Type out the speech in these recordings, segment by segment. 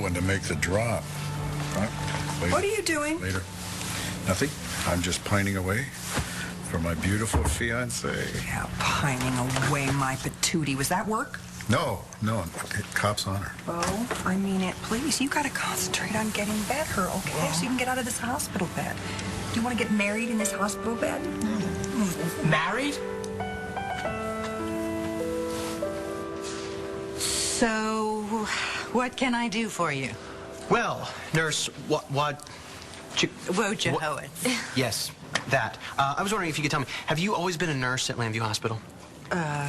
when to make the drop. Right? What are you doing? Later. Nothing. I'm just pining away for my beautiful fiancée. Yeah, pining away my patootie. Was that work? No. Cop's on her. Oh, I mean it. Please, you gotta concentrate on getting better, okay? So you can get out of this hospital bed. Do you want to get married in this hospital bed? Married? So, what can I do for you? Well, nurse, what? Wojciechowicz. Yes, that. I was wondering if you could tell me, have you always been a nurse at Lambview Hospital?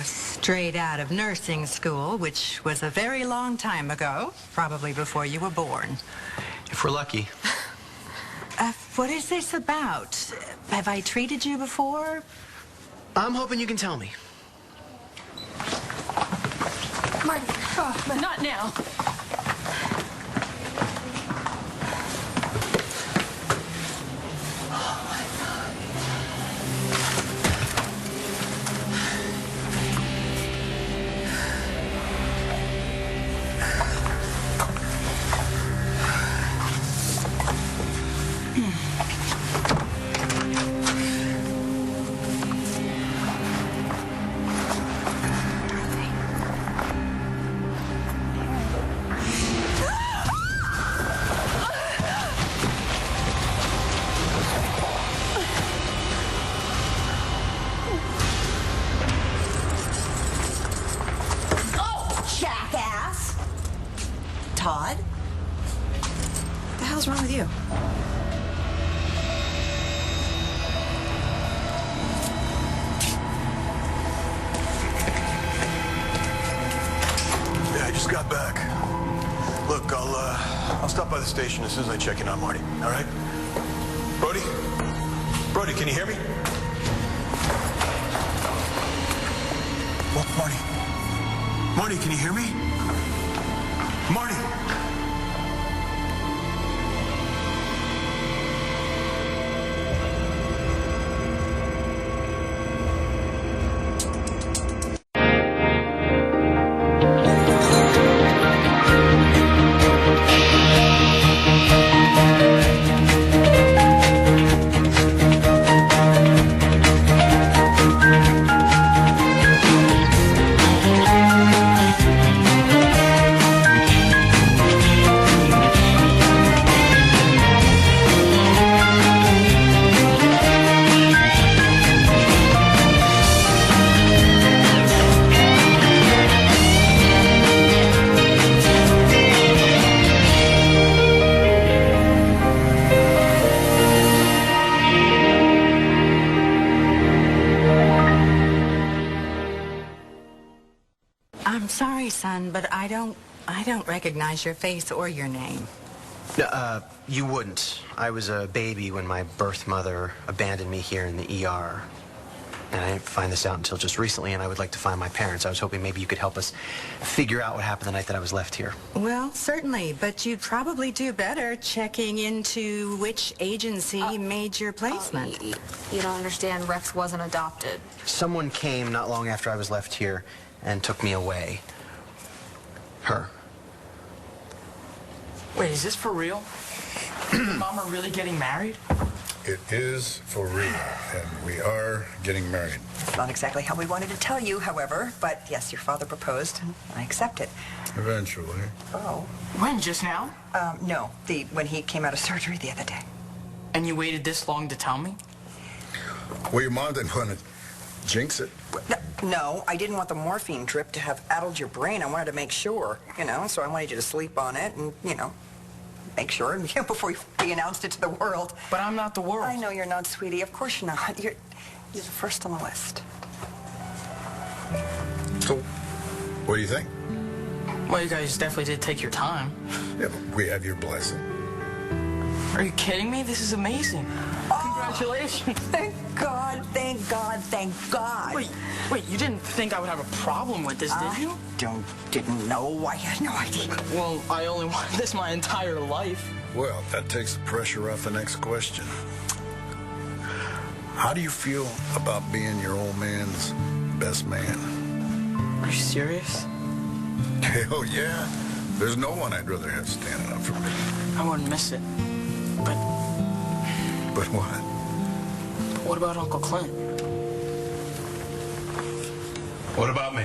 Straight out of nursing school, which was a very long time ago, probably before you were born. If we're lucky. What is this about? Have I treated you before? I'm hoping you can tell me. Marty, not now. Todd? What the hell's wrong with you? Yeah, I just got back. Look, I'll stop by the station as soon as I check in on Marty, all right? Brody? Brody, can you hear me? What, Marty? Marty, can you hear me? Marty! I'm sorry, son, but I don't recognize your face or your name. You wouldn't. I was a baby when my birth mother abandoned me here in the ER. And I didn't find this out until just recently, and I would like to find my parents. I was hoping maybe you could help us figure out what happened the night that I was left here. Well, certainly, but you'd probably do better checking into which agency made your placement. You don't understand. Rex wasn't adopted. Someone came not long after I was left here and took me away. Her. Wait, is this for real? Is Mama really getting married? It is for real, and we are getting married. It's not exactly how we wanted to tell you, however, but yes, your father proposed, and I accept it. Eventually. Oh. When, just now? No, when he came out of surgery the other day. And you waited this long to tell me? Well, your mom didn't want to jinx it. No, I didn't want the morphine drip to have addled your brain. I wanted to make sure, so I wanted you to sleep on it and, make sure before we announced it to the world. But I'm not the world. I know you're not, sweetie. Of course you're not. You're the first on the list. So, what do you think? Well, you guys definitely did take your time. Yeah, but we have your blessing. Are you kidding me? This is amazing. Congratulations. Thank God, thank God, thank God. Wait, you didn't think I would have a problem with this, did you? Didn't know. I had no idea. Well, I only wanted this my entire life. Well, that takes the pressure off the next question. How do you feel about being your old man's best man? Are you serious? Hell yeah. There's no one I'd rather have standing up for me. I wouldn't miss it. But But what? what about Uncle Clint? What about me?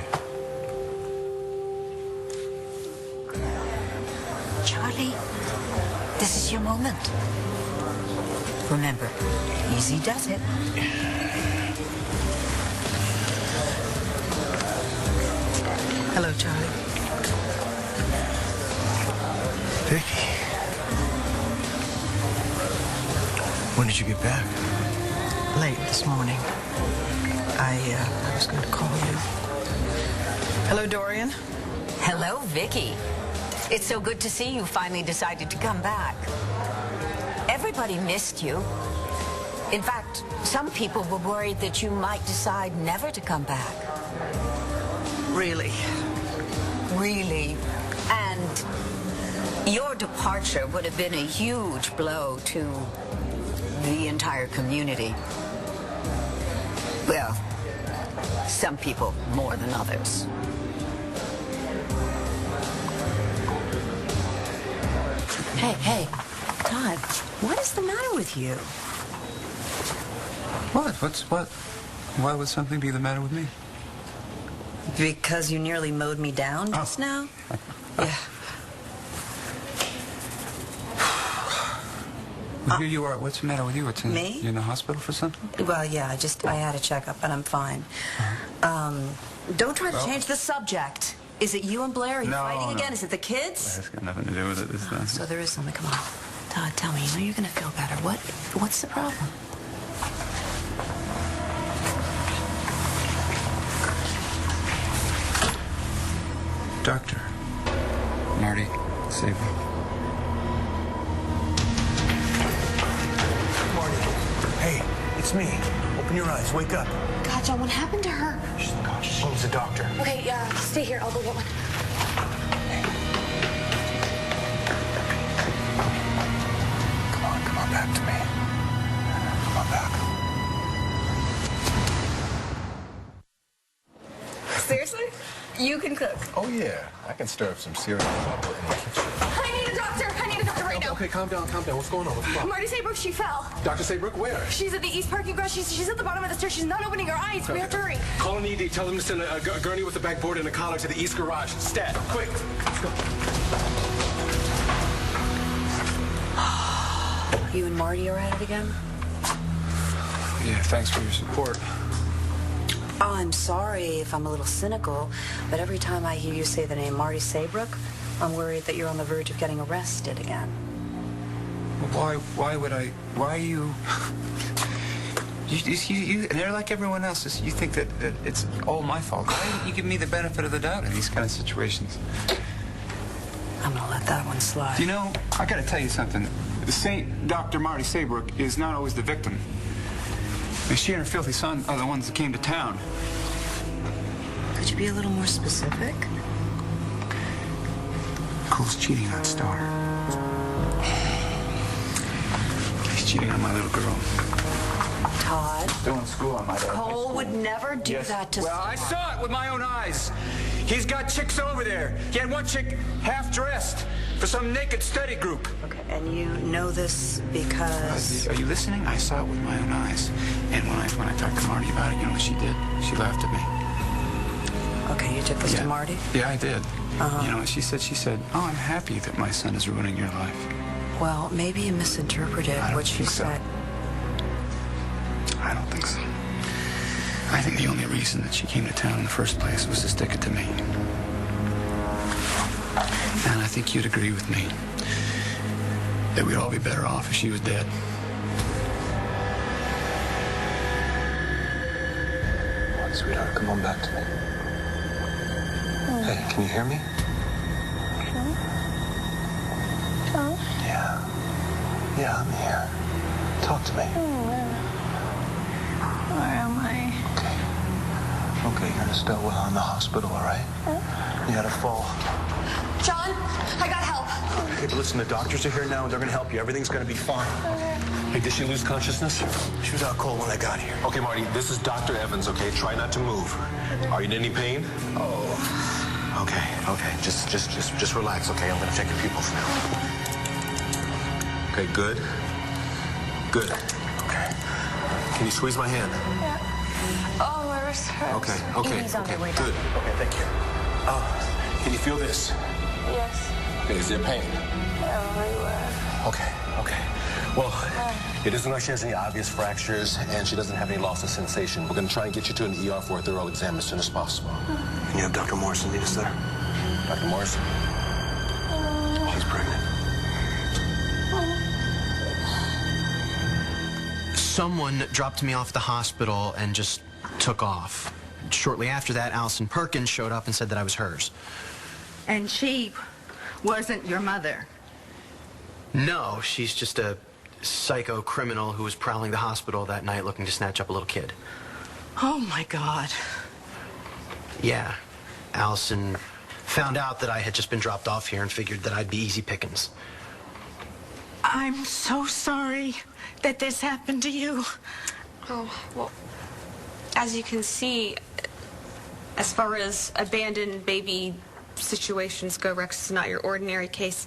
Charlie, this is your moment. Remember, easy does it. Hello, Charlie. Vicky. When did you get back? Late this morning. I was going to call you. Hello, Dorian. Hello, Vicky. It's so good to see you finally decided to come back. Everybody missed you. In fact, some people were worried that you might decide never to come back. Really? Really. And your departure would have been a huge blow to the entire community. Well, some people more than others. Hey, Todd, what is the matter with you? What? What? Why would something be the matter with me? Because you nearly mowed me down just now? Yeah. Well, here you are. What's the matter with you? Me? You in the hospital for something? Well, yeah, I had a checkup and I'm fine. Don't try to change the subject. Is it you and Blair? Are you fighting again? Is it the kids? That's got nothing to do with it. This time. So there is something. Come on. Todd, tell me. You know you're going to feel better. What's the problem? Doctor. Marty, save me. Marty. Hey, it's me. Open your eyes. Wake up. God, John, what happened to her? She's unconscious. She needs a doctor. Okay, stay here. I'll go get one. Come on back to me. Come on back. Seriously? You can cook. Oh, yeah. I can stir up some cereal in the kitchen. I need a doctor. I need a doctor right now. Okay, calm down. What's going on? What's the problem? Marty Saybrook, she fell. Dr. Saybrook, where? She's at the East Parking Garage. She's at the bottom of the stairs. She's not opening her eyes. We have to hurry. Call an ED. Tell them to send a gurney with a backboard and a collar to the East Garage. Stat. Quick. Let's go. You and Marty are at it again? Yeah, thanks for your support. Oh, I'm sorry if I'm a little cynical, but every time I hear you say the name Marty Saybrook, I'm worried that you're on the verge of getting arrested again. Well, why would I? Why you? You, and they're like everyone else. You think that it's all my fault. Why don't you give me the benefit of the doubt in these kind of situations? I'm gonna let that one slide. You know, I gotta tell you something. The Saint Dr. Marty Saybrook is not always the victim. And she and her filthy son are the ones that came to town. Could you be a little more specific? Cole's cheating on Star. He's cheating on my little girl. Todd? Still in school, I might add. Cole would never do that to... Well, I saw it with my own eyes. He's got chicks over there. He had one chick half-dressed for some naked study group. Okay, and you know this because... Are you listening? I saw it with my own eyes. And when I talked to Marty about it, you know what she did? She laughed at me. Okay, you took this to Marty? Yeah, I did. You know, she said, oh, I'm happy that my son is ruining your life. Well, maybe you misinterpreted what she said. I don't think so. I think the only reason that she came to town in the first place was to stick it to me. And I think you'd agree with me that we'd all be better off if she was dead. Come on, sweetheart, come on back to me. Hey, can you hear me? Yeah, I'm here. Talk to me. Where am I? Okay, you're in Stillwell in the hospital, all right? You had a fall. John, I got help. Okay, but listen, the doctors are here now, and they're gonna help you. Everything's gonna be fine. Hey, did she lose consciousness? She was out cold when I got here. Okay, Marty, this is Dr. Evans, okay? Try not to move. Are you in any pain? Oh, Okay. Just relax, okay? I'm gonna check your pupils now. Okay, good. Good. Okay. Can you squeeze my hand? Yeah. Oh, my wrist hurts. Okay. He's on Okay, the way good. down. Okay, thank you. Can you feel this? Yes. Okay, is there pain? Everywhere. Okay. Well, it isn't like she has any obvious fractures, and she doesn't have any loss of sensation. We're going to try and get you to an ER for a thorough exam as soon as possible. Can you have Dr. Morrison meet us there? Dr. Morrison? She's pregnant. Someone dropped me off at the hospital and just took off. Shortly after that, Allison Perkins showed up and said that I was hers. And she wasn't your mother. No, she's just a psycho criminal who was prowling the hospital that night looking to snatch up a little kid. Oh, my God. Yeah. Allison found out that I had just been dropped off here and figured that I'd be easy pickings. I'm so sorry that this happened to you. Oh, well, as you can see, as far as abandoned baby situations go, Rex is not your ordinary case.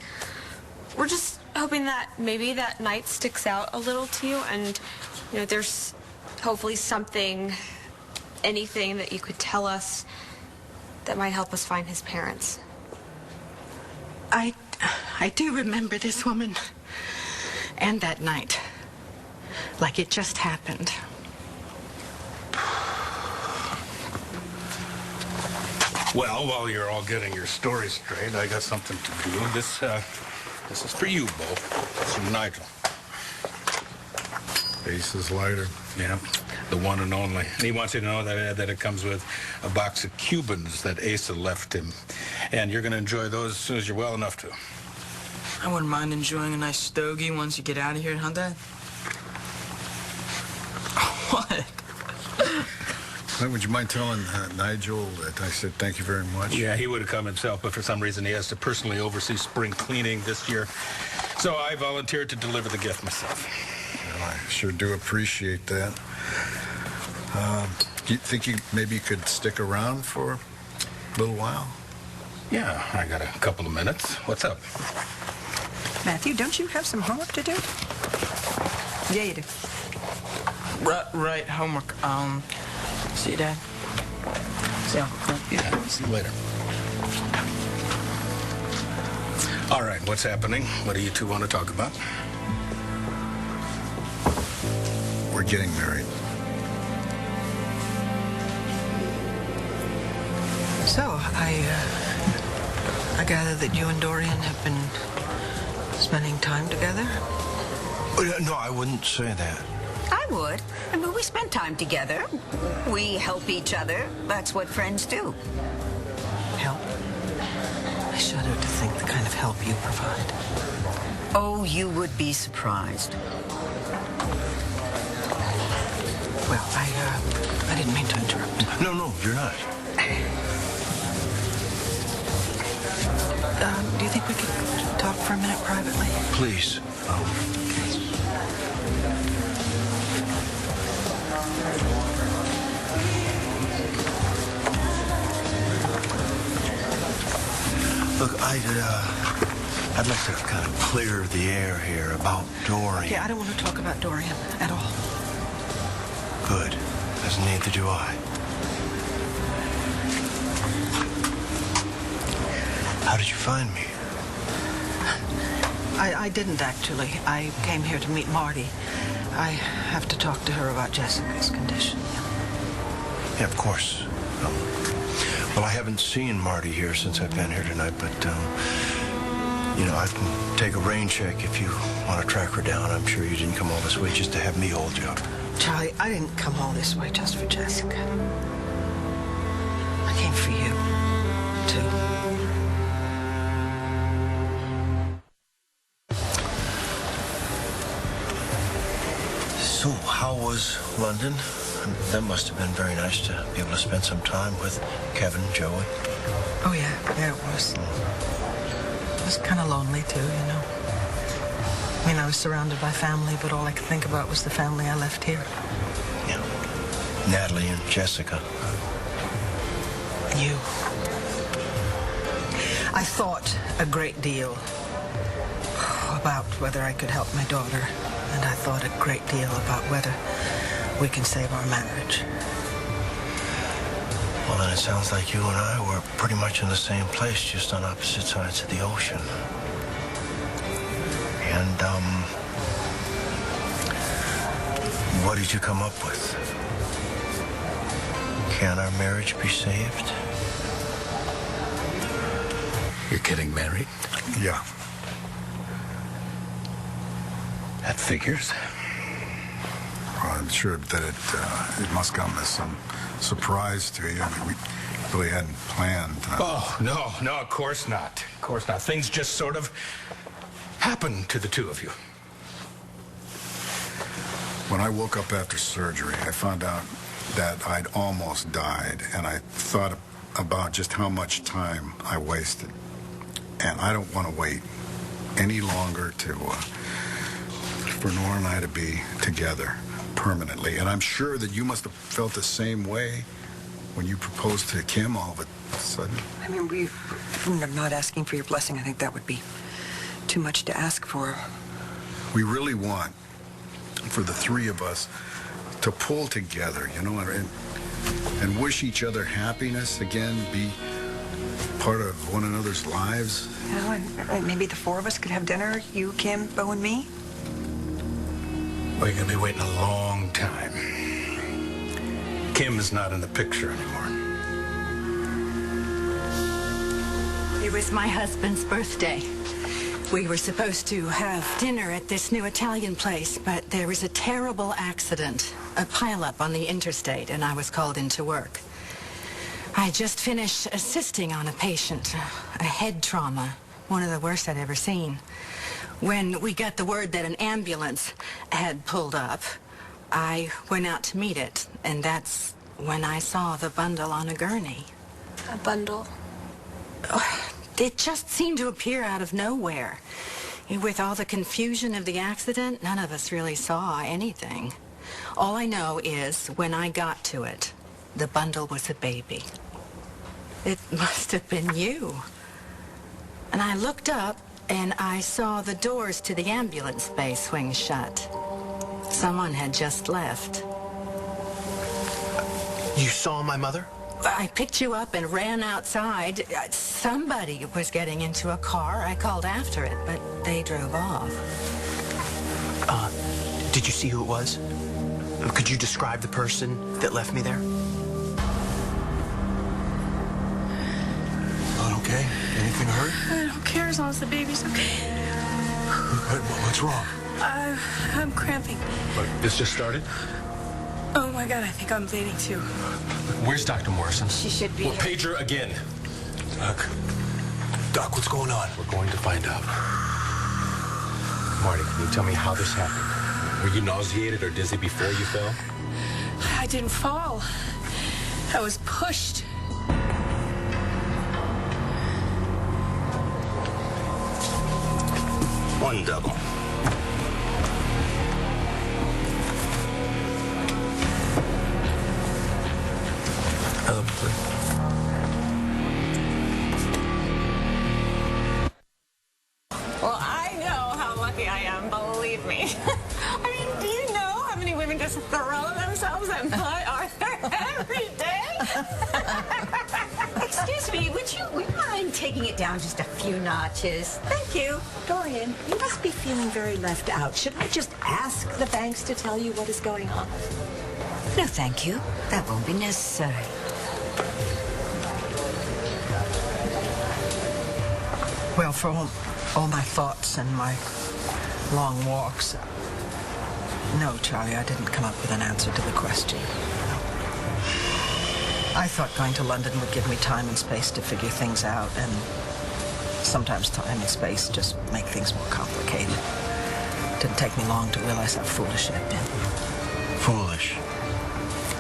We're just hoping that maybe that night sticks out a little to you, and, you know, there's hopefully something, anything that you could tell us that might help us find his parents. I do remember this woman and that night, like it just happened. Well, while you're all getting your stories straight, I got something to do. This is for you, Bo. It's from Nigel. Ace's lighter. Yeah, the one and only. And he wants you to know that it comes with a box of Cubans that Asa left him. And you're going to enjoy those as soon as you're well enough to. I wouldn't mind enjoying a nice stogie once you get out of here, huh, Dad? What? Would you mind telling Nigel that I said thank you very much? Yeah, he would have come himself, but for some reason he has to personally oversee spring cleaning this year. So I volunteered to deliver the gift myself. Well, I sure do appreciate that. Do you think maybe you could stick around for a little while? Yeah, I got a couple of minutes. What's up? Matthew, don't you have some homework to do? Yeah, you do. Right, homework. See you, Dad. See you, Uncle Clint. Yeah, see you later. All right, what's happening? What do you two want to talk about? We're getting married. So, I gather that you and Dorian have been spending time together? No, I wouldn't say that. I would. I mean, we spend time together. We help each other. That's what friends do. Help? I shudder to think the kind of help you provide. Oh, you would be surprised. Well, I didn't mean to interrupt. No, you're not. Do you think we could talk for a minute privately? Please. Look, I'd like to kind of clear the air here about Dorian. Yeah, I don't want to talk about Dorian at all. Good. As neither do I. How did you find me? I didn't actually. I came here to meet Marty. I have to talk to her about Jessica's condition. Yeah, of course. Well, I haven't seen Marty here since I've been here tonight, but, you know, I can take a rain check if you want to track her down. I'm sure you didn't come all this way just to have me hold you up. Charlie, I didn't come all this way just for Jessica. I came for you, too. So, how was London? That must have been very nice to be able to spend some time with Kevin, Joey. Oh, yeah, it was. It was kind of lonely, too, you know. I mean, I was surrounded by family, but all I could think about was the family I left here. Yeah. Natalie and Jessica. You. I thought a great deal about whether I could help my daughter, and I thought a great deal about whether we can save our marriage. Well, then it sounds like you and I were pretty much in the same place, just on opposite sides of the ocean. And, what did you come up with? Can our marriage be saved? You're getting married? Yeah. That figures. Well, I'm sure that it must come as some surprise to you. I mean, we really hadn't planned. Oh, no, of course not. Of course not. Things just sort of happened to the two of you. When I woke up after surgery, I found out that I'd almost died, and I thought about just how much time I wasted. And I don't want to wait any longer for Nora and I to be together permanently. And I'm sure that you must have felt the same way when you proposed to Kim all of a sudden. I mean, I'm not asking for your blessing. I think that would be too much to ask for. We really want for the three of us to pull together, you know, and wish each other happiness again, be part of one another's lives. You know, and maybe the four of us could have dinner, you, Kim, Bo, and me. Well, you're going to be waiting a long time. Kim is not in the picture anymore. It was my husband's birthday. We were supposed to have dinner at this new Italian place, but there was a terrible accident, a pileup on the interstate, and I was called into work. I just finished assisting on a patient, a head trauma, one of the worst I'd ever seen. When we got the word that an ambulance had pulled up, I went out to meet it, and that's when I saw the bundle on a gurney. A bundle? It just seemed to appear out of nowhere. With all the confusion of the accident, none of us really saw anything. All I know is, when I got to it, the bundle was a baby. It must have been you. And I looked up, and I saw the doors to the ambulance bay swing shut. Someone had just left. You saw my mother? I picked you up and ran outside. Somebody was getting into a car. I called after it, but they drove off. Did you see who it was? Could you describe the person that left me there? Not okay? Anything hurt? I don't care as long as the baby's okay. What's wrong? I'm cramping. Look, this just started? Oh my God, I think I'm bleeding too. Where's Dr. Morrison? She should be Well, here. page her again. Doc, what's going on? We're going to find out. Marty, can you tell me how this happened? Were you nauseated or dizzy before you fell? I didn't fall. I was pushed. One double. Well, I know how lucky I am, believe me. I mean, do you know how many women just throw themselves at my Arthur every day? Excuse me, would you mind taking it down just a few notches? Thank you. Dorian, you must be feeling very left out. Should I just ask the banks to tell you what is going on? No, thank you. That won't be necessary. Well, for all my thoughts and my long walks, no, Charlie, I didn't come up with an answer to the question. No. I thought going to London would give me time and space to figure things out, and sometimes time and space just make things more complicated. It didn't take me long to realize how foolish I'd been. Foolish?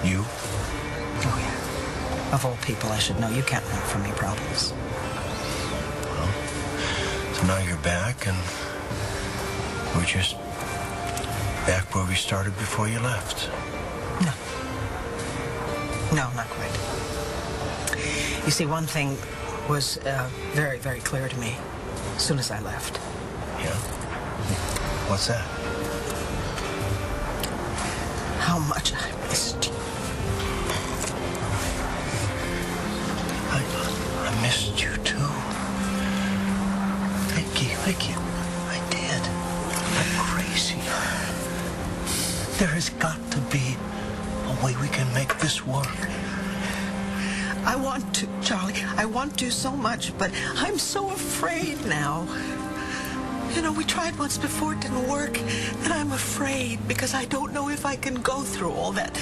You? Oh, yeah. Of all people, I should know you can't run from your problems. So now you're back, and we're just back where we started before you left. No, not quite. You see, one thing was very, very clear to me as soon as I left. Yeah? What's that? How much I missed you. I missed you too. Vicky, I did. I'm crazy. There has got to be a way we can make this work. I want to, Charlie. I want to so much, but I'm so afraid now. You know, we tried once before, it didn't work, and I'm afraid because I don't know if I can go through all that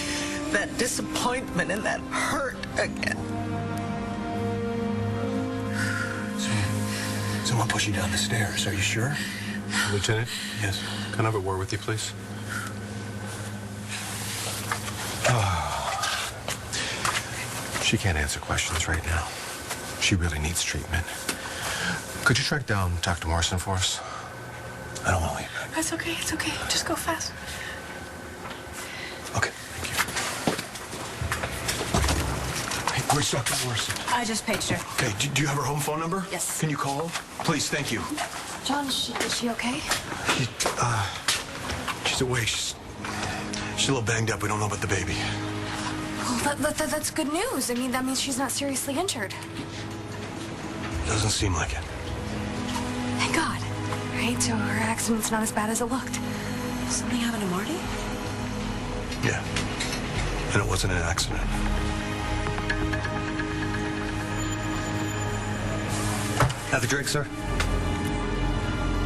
disappointment and that hurt again. Someone push you down the stairs. Are you sure? Lieutenant? Yes. Can I have a word with you, please? She can't answer questions right now. She really needs treatment. Could you track down Dr. Morrison for us? I don't want to leave. It's okay. Just go fast. Okay, thank you. Hey, where's Dr. Morrison? I just paged her. Okay, do you have her home phone number? Yes. Can you call? Please, thank you. John, is she okay? She's awake. She's a little banged up. We don't know about the baby. Well, that's good news. I mean, that means she's not seriously injured. Doesn't seem like it. Thank God. Right, so her accident's not as bad as it looked. Something happened to Marty? Yeah. And it wasn't an accident. Have a drink, sir?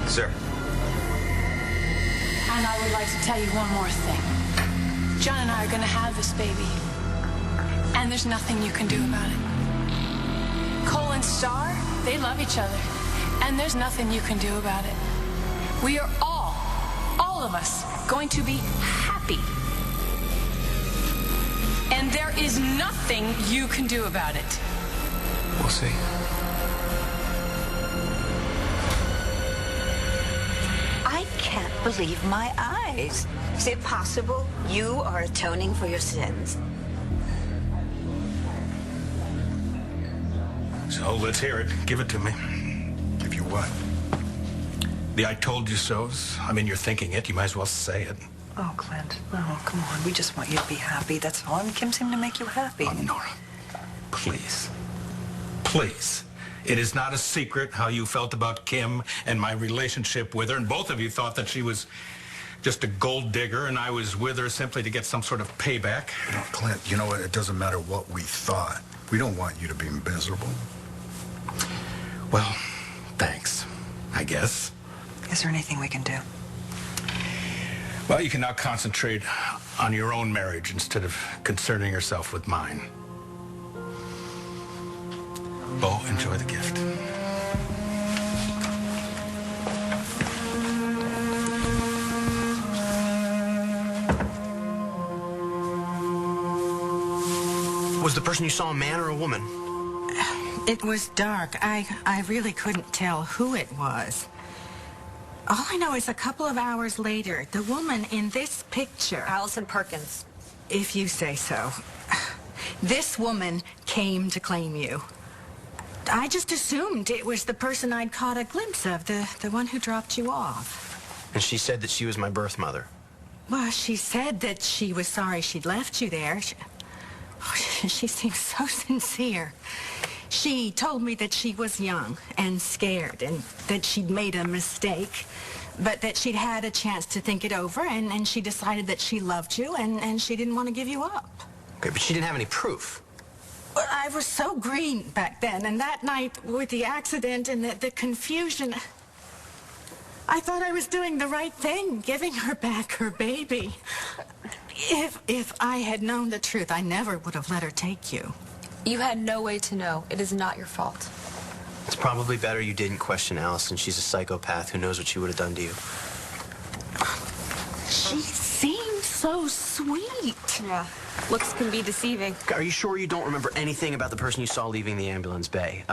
Sir. And I would like to tell you one more thing. John and I are going to have this baby. And there's nothing you can do about it. Cole and Star, they love each other. And there's nothing you can do about it. We are all of us, going to be happy. And there is nothing you can do about it. We'll see. I can't believe my eyes. Is it possible you are atoning for your sins? So let's hear it. Give it to me. Give you what? The I told you so's. I mean, you're thinking it. You might as well say it. Oh, Clint. Oh, come on. We just want you to be happy. That's all. And Kim seemed to make you happy. Oh, Nora. Please. Please. It is not a secret how you felt about Kim and my relationship with her, and both of you thought that she was just a gold digger, and I was with her simply to get some sort of payback. You know, Clint, you know what? It doesn't matter what we thought. We don't want you to be miserable. Well, thanks, I guess. Is there anything we can do? Well, you can now concentrate on your own marriage instead of concerning yourself with mine. Bo, enjoy the gift. Was the person you saw a man or a woman? It was dark. I really couldn't tell who it was. All I know is a couple of hours later, the woman in this picture... Allison Perkins. If you say so. This woman came to claim you. I just assumed it was the person I'd caught a glimpse of, the one who dropped you off. And she said that she was my birth mother. Well, she said that she was sorry she'd left you there. She seems so sincere. She told me that she was young and scared and that she'd made a mistake, but that she'd had a chance to think it over and she decided that she loved you and she didn't want to give you up. Okay, but she didn't have any proof. Well, I was so green back then, and that night with the accident and the confusion, I thought I was doing the right thing, giving her back her baby. If I had known the truth, I never would have let her take you. You had no way to know. It is not your fault. It's probably better you didn't question Allison. She's a psychopath who knows what she would have done to you. She seemed so sweet. Yeah. Looks can be deceiving. Are you sure you don't remember anything about the person you saw leaving the ambulance bay?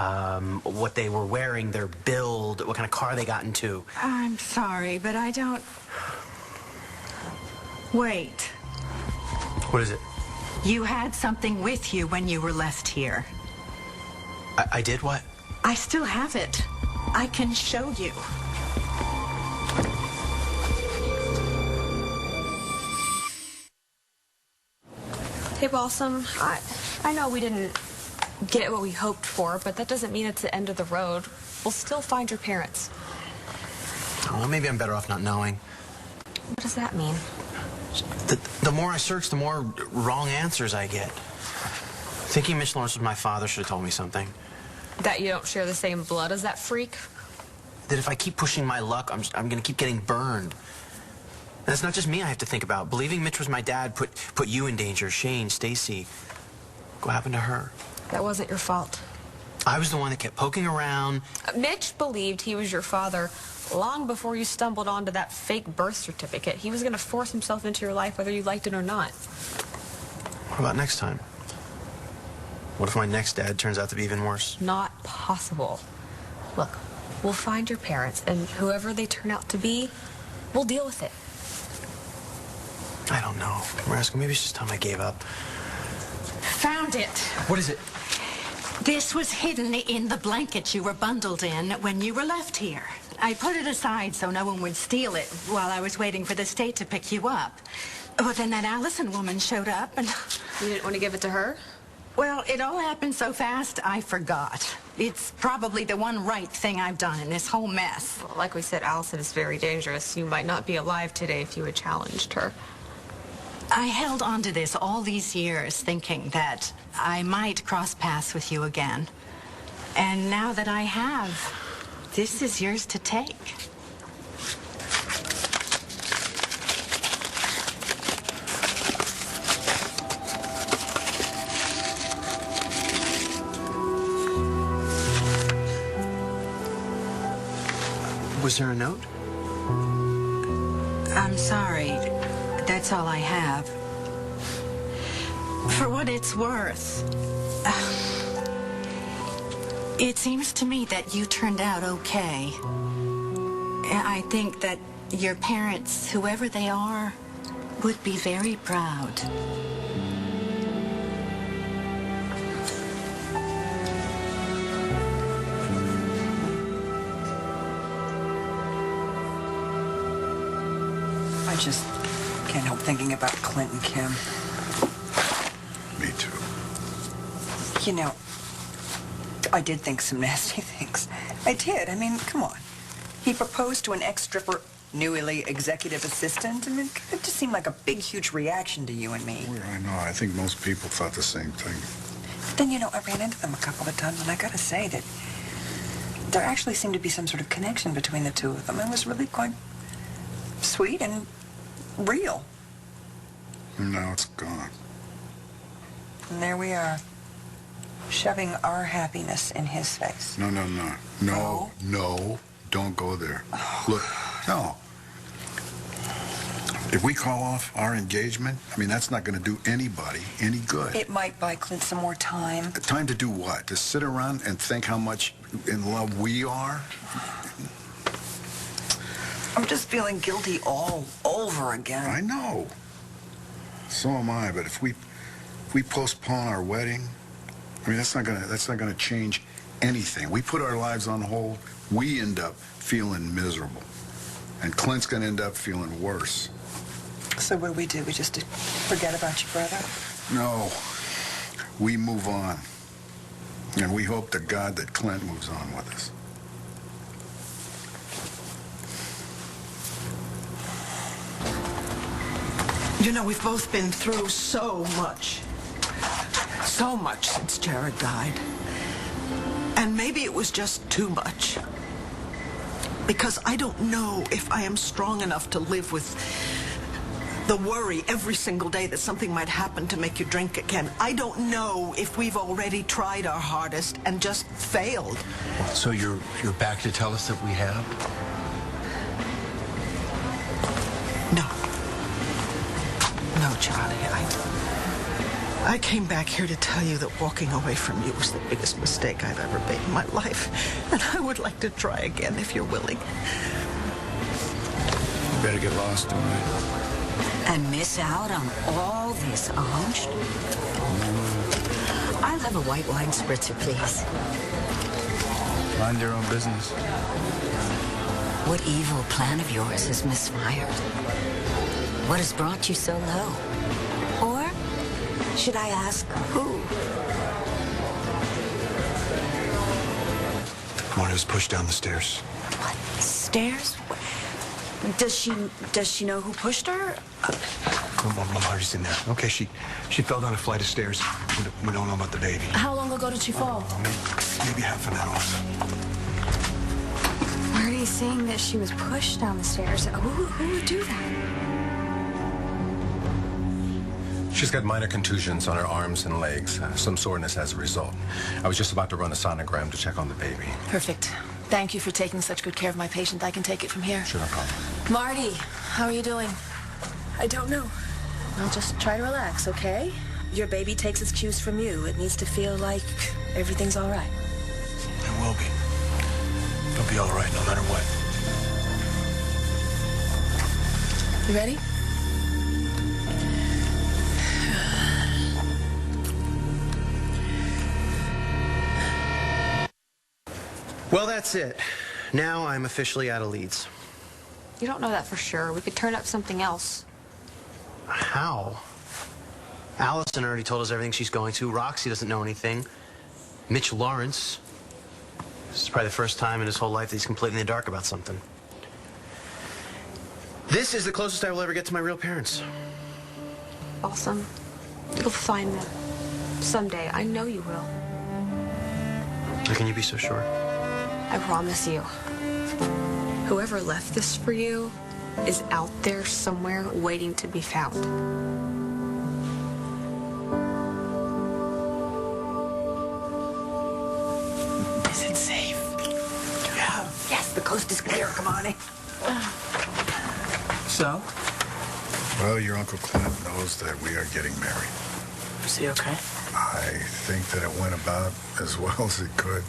What they were wearing, their build, what kind of car they got into? I'm sorry, but I don't... Wait. What is it? You had something with you when you were left here. I did what? I still have it. I can show you. Hey, Balsam, I know we didn't get what we hoped for, but that doesn't mean it's the end of the road. We'll still find your parents. Well, maybe I'm better off not knowing. What does that mean? The more I search, the more wrong answers I get. Thinking Mitch Lawrence was my father should have told me something. That you don't share the same blood as that freak? That if I keep pushing my luck, I'm going to keep getting burned. And it's not just me I have to think about. Believing Mitch was my dad put you in danger. Shane, Stacy. What happened to her? That wasn't your fault. I was the one that kept poking around. Mitch believed he was your father long before you stumbled onto that fake birth certificate. He was going to force himself into your life whether you liked it or not. What about next time? What if my next dad turns out to be even worse? Not possible. Look, we'll find your parents, and whoever they turn out to be, we'll deal with it. I don't know. Rascal, maybe it's just time I gave up. Found it. What is it? This was hidden in the blanket you were bundled in when you were left here. I put it aside so no one would steal it while I was waiting for the state to pick you up. But then that Allison woman showed up and... You didn't want to give it to her? Well, it all happened so fast, I forgot. It's probably the one right thing I've done in this whole mess. Well, like we said, Allison is very dangerous. You might not be alive today if you had challenged her. I held on to this all these years thinking that I might cross paths with you again. And now that I have, this is yours to take. Was there a note? I'm sorry. That's all I have. For what it's worth, it seems to me that you turned out okay. I think that your parents, whoever they are, would be very proud. I just can't help thinking about Clint and Kim. Me too. You know, I did think some nasty things. I did. I mean, come on. He proposed to an ex-stripper, newly executive assistant. I mean, it just seemed like a big, huge reaction to you and me. Well, I know. I think most people thought the same thing. But then, you know, I ran into them a couple of times, and I gotta say that there actually seemed to be some sort of connection between the two of them. It was really quite sweet and real. And now it's gone. And there we are, shoving our happiness in his face. No, no, no. No, no, don't go there. Look, no. If we call off our engagement, I mean, that's not going to do anybody any good. It might buy Clint some more time. Time to do what? To sit around and think how much in love we are? I'm just feeling guilty all over again. I know. So am I, but if we postpone our wedding, I mean, that's not gonna change anything. We put our lives on hold, we end up feeling miserable. And Clint's gonna end up feeling worse. So what do? We just forget about your brother? No. We move on. And we hope to God that Clint moves on with us. You know, we've both been through so much. So much since Jared died. And maybe it was just too much. Because I don't know if I am strong enough to live with the worry every single day that something might happen to make you drink again. I don't know if we've already tried our hardest and just failed. So you're back to tell us that we have? No, Charlie, I came back here to tell you that walking away from you was the biggest mistake I've ever made in my life. And I would like to try again if you're willing. You better get lost, all right? And miss out on all this, Ange? I'll have a white wine spritzer, please. Mind your own business. What evil plan of yours has misfired? What has brought you so low? Or should I ask who? Marty was pushed down the stairs. What? Stairs? Does she know who pushed her? Marty's in there. Okay, she fell down a flight of stairs. We don't know about the baby. How long ago did she fall? Maybe half an hour. Marty's saying that she was pushed down the stairs. Who would do that? She's got minor contusions on her arms and legs, some soreness as a result. I was just about to run a sonogram to check on the baby. Perfect. Thank you for taking such good care of my patient. I can take it from here. Sure, no problem. Marty, how are you doing? I don't know. Well, just try to relax, okay? Your baby takes its cues from you. It needs to feel like everything's all right. It will be. It'll be all right no matter what. You ready? Well, that's it. Now I'm officially out of leads. You don't know that for sure. We could turn up something else. How? Allison already told us everything she's going to. Roxy doesn't know anything. Mitch Lawrence. This is probably the first time in his whole life that he's completely in the dark about something. This is the closest I will ever get to my real parents. Awesome. You'll find them. Someday. I know you will. How can you be so sure? I promise you. Whoever left this for you is out there somewhere waiting to be found. Is it safe? Yeah. Yes, the coast is clear. Come on in. So? Well, your Uncle Clint knows that we are getting married. Is he okay? I think that it went about as well as it could.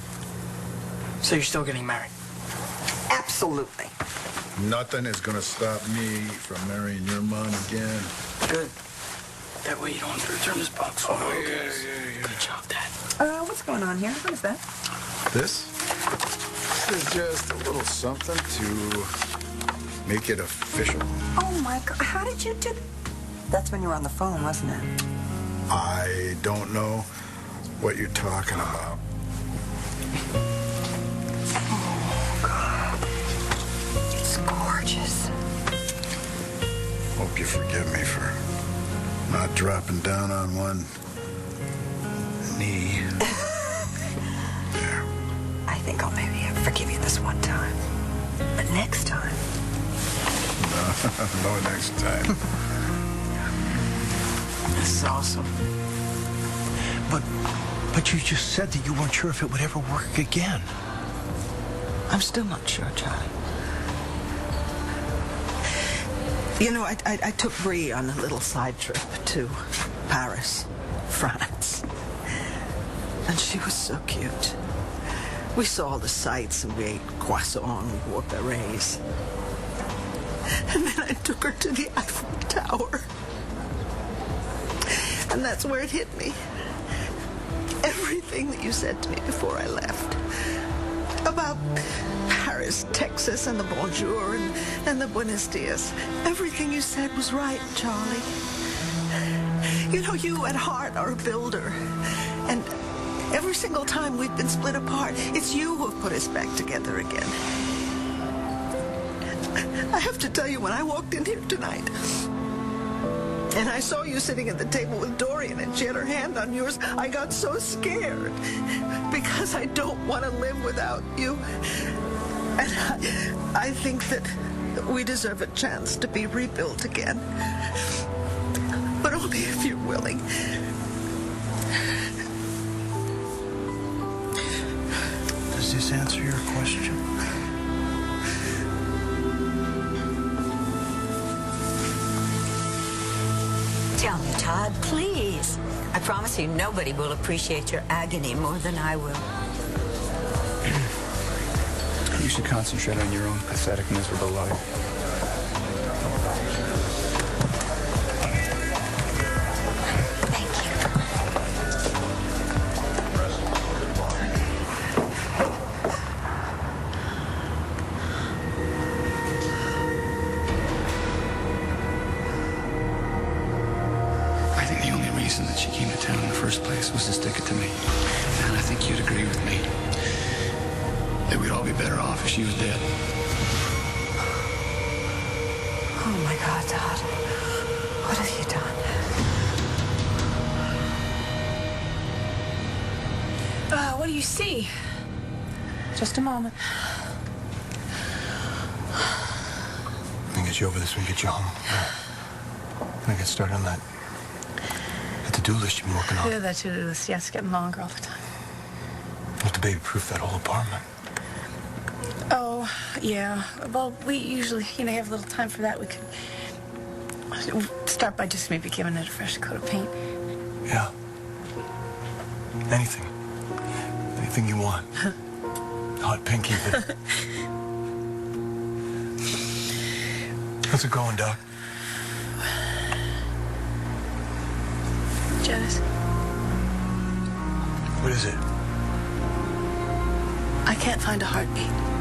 So you're still getting married? Absolutely. Nothing is going to stop me from marrying your mom again. Good. That way you don't have to return this box. Oh, yeah. Good job, Dad. What's going on here? What is that? This is just a little something to make it official. Oh, my God. How did you do... That's when you were on the phone, wasn't it? I don't know what you're talking about. Oh, God. It's gorgeous. Hope you forgive me for not dropping down on one knee. There. I think I'll maybe forgive you this one time. But next time... No, next time. This is awesome. But you just said that you weren't sure if it would ever work again. I'm still not sure, Charlie. You know, I took Bree on a little side trip to Paris, France. And she was so cute. We saw all the sights and we ate croissant, we wore berets. And then I took her to the Eiffel Tower. And that's where it hit me. Everything that you said to me before I left. About Paris, Texas, and the bonjour, and the buenos dias. Everything you said was right, Charlie. You know, you at heart are a builder. And every single time we've been split apart, it's you who have put us back together again. I have to tell you, when I walked in here tonight, and I saw you sitting at the table with Dorian and she had her hand on yours, I got so scared because I don't want to live without you. And I think that we deserve a chance to be rebuilt again. But only if you're willing. Does this answer your question? Tell me, Todd, please. I promise you nobody will appreciate your agony more than I will. You should concentrate on your own pathetic, miserable life. reason that she came to town in the first place was to stick it to me. And I think you'd agree with me that we'd all be better off if she was dead. Oh, my God, Todd. What have you done? What do you see? Just a moment. Let me get you over this and get you home. Can I get started on that to-do list you've been working on? Yeah, that to-do list. Yeah, it's getting longer all the time. You have to baby-proof that whole apartment. Oh, yeah. Well, we usually, have a little time for that. We could start by just maybe giving it a fresh coat of paint. Yeah. Anything. Anything you want. Hot pink even. How's it going, Doc? Janice? What is it? I can't find a heartbeat.